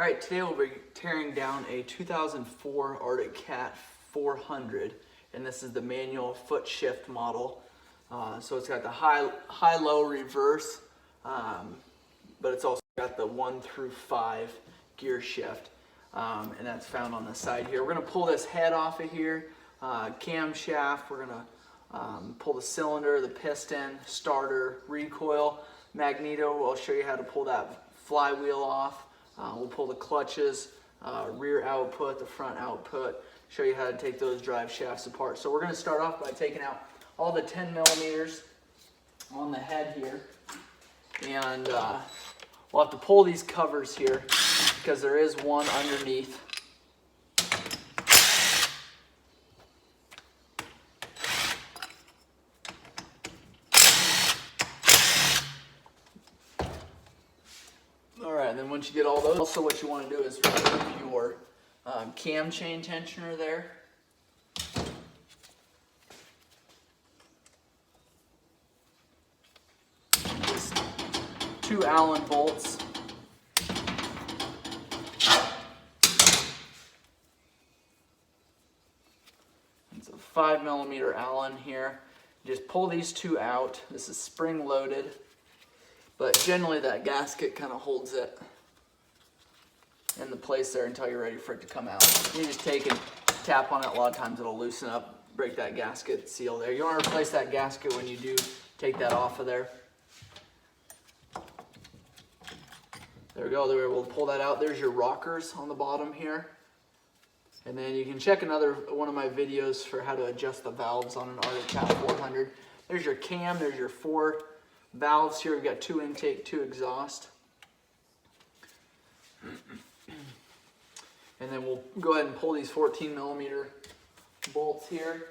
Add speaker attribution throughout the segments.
Speaker 1: All right, today we'll be tearing down a 2004 Arctic Cat 400, and this is the manual foot shift model. So it's got the high-low reverse, but it's also got the 1 through 5 gear shift, and that's found on the side here. We're going to pull this head off of here, camshaft. We're going to pull the cylinder, the piston, starter, recoil, Magneto. I'll show you how to pull that flywheel off. We'll pull the clutches, rear output, the front output, show you how to take those drive shafts apart. So we're going to start off by taking out all the 10 millimeters on the head here. And we'll have to pull these covers here because there is one underneath. Alright, and then once you get all those, also what you want to do is remove your cam chain tensioner there. Just 2 Allen bolts. It's a 5 millimeter Allen here. Just pull these 2 out. This is spring loaded, but generally that gasket kind of holds it in the place there until you're ready for it to come out. You just take and tap on it. A lot of times it'll loosen up, break that gasket seal there. You want to replace that gasket when you do take that off of there. There we go. There, we'll pull that out. There's your rockers on the bottom here. And then you can check another one of my videos for how to adjust the valves on an Arctic Cat 400. There's your cam. There's your 4 valves here. We've got 2 intake, 2 exhaust. And then we'll go ahead and pull these 14 millimeter bolts here.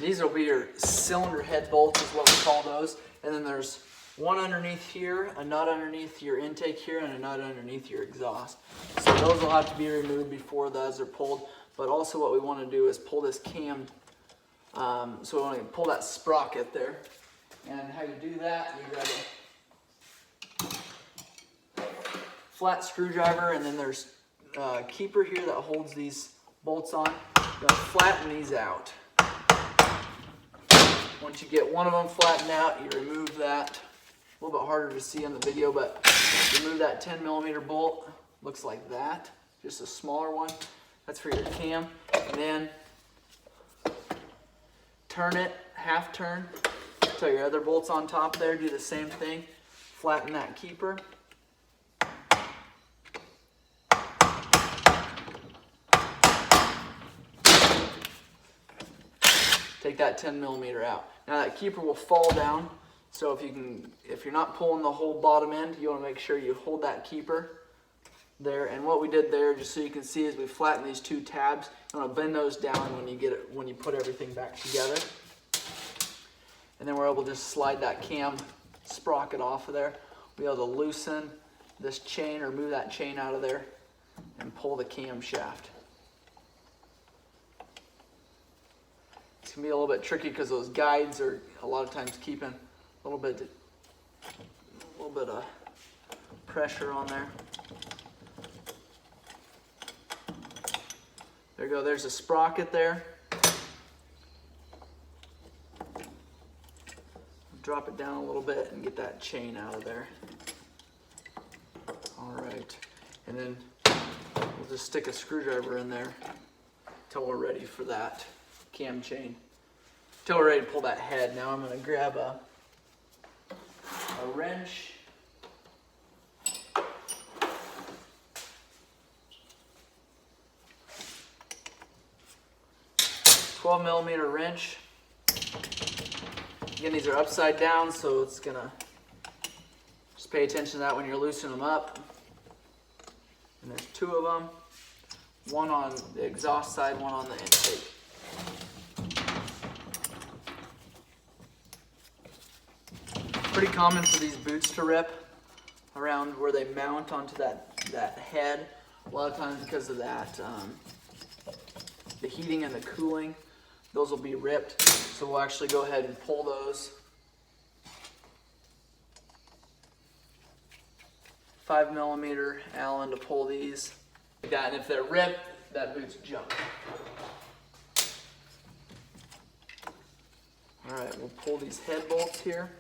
Speaker 1: These will be your cylinder head bolts is what we call those. And then there's one underneath here, a nut underneath your intake here, and a nut underneath your exhaust. So those will have to be removed before those are pulled. But also what we want to do is pull this cam. So we want to pull that sprocket there. And how you do that, you grab a flat screwdriver, and then there's a keeper here that holds these bolts on. You're going to flatten these out. Once you get one of them flattened out, you remove that. A little bit harder to see on the video, but remove that 10 millimeter bolt. Looks like that, just a smaller one. That's for your cam. And then turn it, half turn, until your other bolt's on top there. Do the same thing. Flatten that keeper. Take that 10 millimeter out. Now that keeper will fall down, so if you're not pulling the whole bottom end, you want to make sure you hold that keeper there. And what we did there, just so you can see, is we flatten these 2 tabs. You want to bend those down when you put everything back together. And then we're able to just slide that cam sprocket off of there. We'll be able to loosen this chain or move that chain out of there and pull the camshaft. It's going to be a little bit tricky because those guides are a lot of times keeping a little bit of pressure on there. There you go. There's a sprocket there. Drop it down a little bit and get that chain out of there. All right. And then we'll just stick a screwdriver in there until we're ready for that cam chain. Until we're ready to pull that head. Now I'm going to grab a wrench. .12 millimeter wrench. Again, these are upside down, so it's gonna just pay attention to that when you're loosening them up. And there's 2 of them. One on the exhaust side, one on the intake. Pretty common for these boots to rip around where they mount onto that head. A lot of times because of that, the heating and the cooling, those will be ripped. So we'll actually go ahead and pull those. 5mm Allen to pull these. Like that, and if they're ripped, that boot's junk. All right, we'll pull these head bolts here.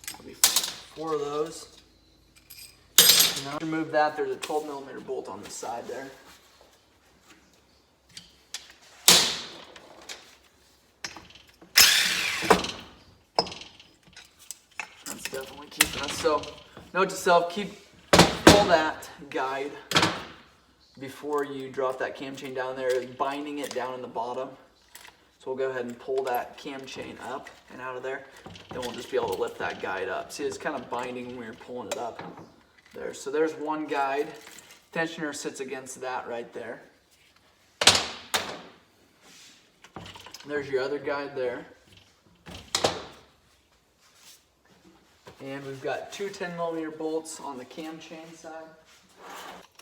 Speaker 1: There'll be 4 of those. Now to remove that, there's a 12mm bolt on the side there. That's definitely keeping us. So, note to self, pull that guide before you drop that cam chain down there, is binding it down in the bottom. So we'll go ahead and pull that cam chain up and out of there. Then we'll just be able to lift that guide up. See, it's kind of binding when you're pulling it up there. So there's one guide. Tensioner sits against that right there. There's your other guide there. And we've got 2 10mm bolts on the cam chain side.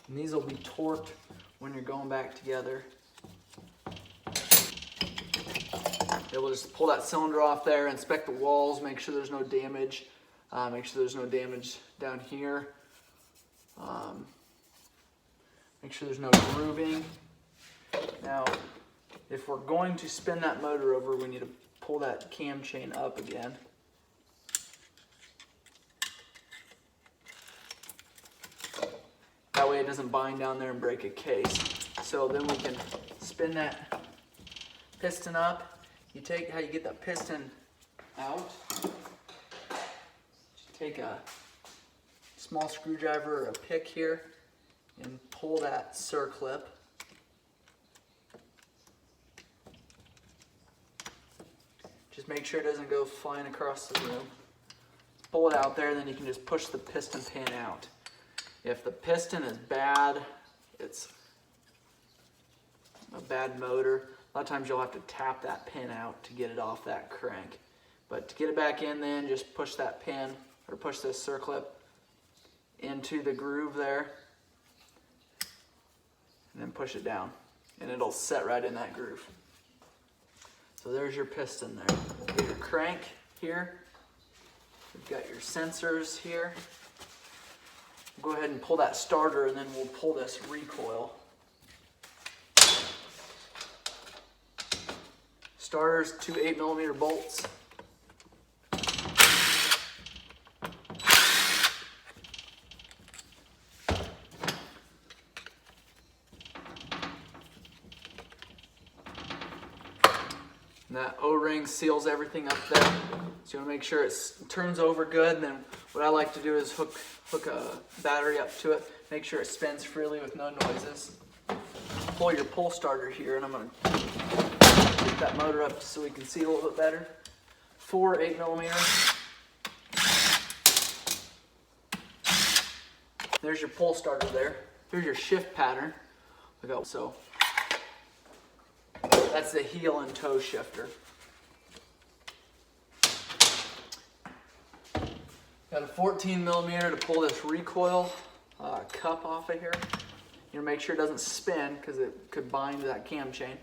Speaker 1: And these will be torqued when you're going back together. Yeah, we'll just pull that cylinder off there, inspect the walls, make sure there's no damage. Make sure there's no damage down here. Make sure there's no grooving. Now, if we're going to spin that motor over, we need to pull that cam chain up again. That way it doesn't bind down there and break a case. So then we can spin that piston up. You take how you get that piston out. Just take a small screwdriver or a pick here and pull that circlip. Just make sure it doesn't go flying across the room. Pull it out there, and then you can just push the piston pin out. If the piston is bad, it's a bad motor, a lot of times you'll have to tap that pin out to get it off that crank. But to get it back in, then just push that pin, or push this circlip into the groove there, and then push it down, and it'll set right in that groove. So there's your piston there. Get your crank here. We've got your sensors here. Go ahead and pull that starter, and then we'll pull this recoil. Starters, 2 8mm bolts. And that O-ring seals everything up there. So you want to make sure it turns over good. And then what I like to do is hook a battery up to it. Make sure it spins freely with no noises. Pull your pull starter here, and I'm going to get that motor up so we can see a little bit better. 4 8mm. There's your pull starter there. Here's your shift pattern. So that's the heel and toe shifter. Got a 14mm to pull this recoil cup off of here. You know, make sure it doesn't spin because it could bind to that cam chain.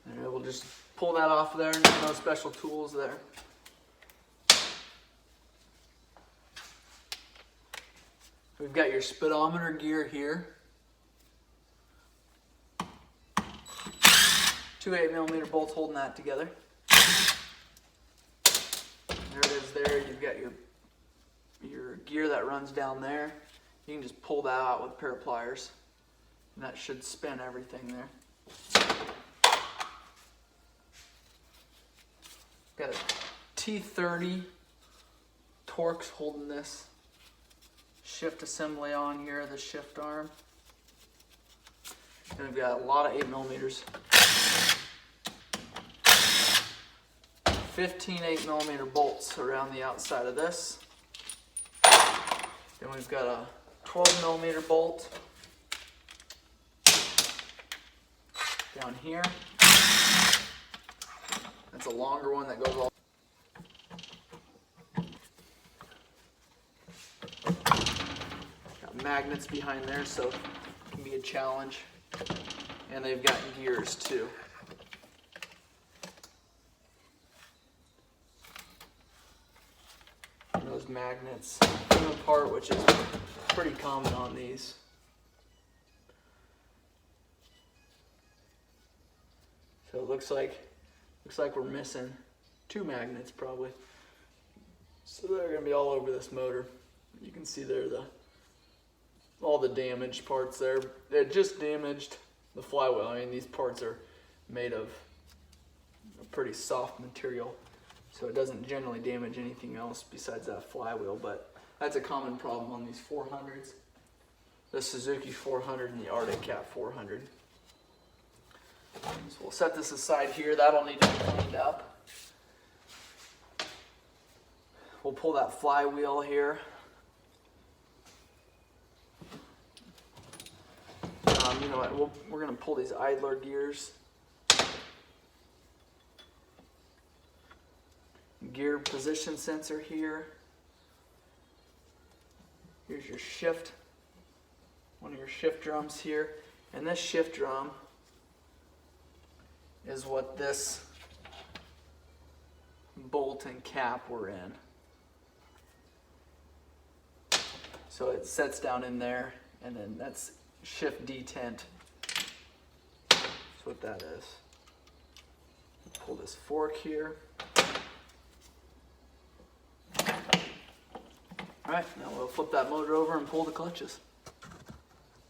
Speaker 1: And we'll just pull that off there. No special tools there. We've got your speedometer gear here. 2 8mm bolts holding that together. There it is there. You've got your gear that runs down there. You can just pull that out with a pair of pliers, and that should spin everything there. Got a T30 Torx holding this shift assembly on here, the shift arm. And we've got a lot of 8mm. 15 8mm bolts around the outside of this. Then we've got a 12mm bolt down here. That's a longer one that goes all. magnets behind there, so it can be a challenge. And they've got gears too. And those magnets come apart, which is pretty common on these. So it looks like we're missing 2 magnets probably. So they're going to be all over this motor. You can see there all the damaged parts there. It just damaged the flywheel. I mean, these parts are made of a pretty soft material, so it doesn't generally damage anything else besides that flywheel, but that's a common problem on these 400s. The Suzuki 400 and the Arctic Cat 400. So we'll set this aside here. That'll need to be cleaned up. We'll pull that flywheel here. You know what, we're going to pull these idler gears. Gear position sensor here. Here's your shift, one of your shift drums here. And this shift drum is what this bolt and cap were in. So it sets down in there, and then that's shift detent. That's what that is. Pull this fork here. Alright, now we'll flip that motor over and pull the clutches.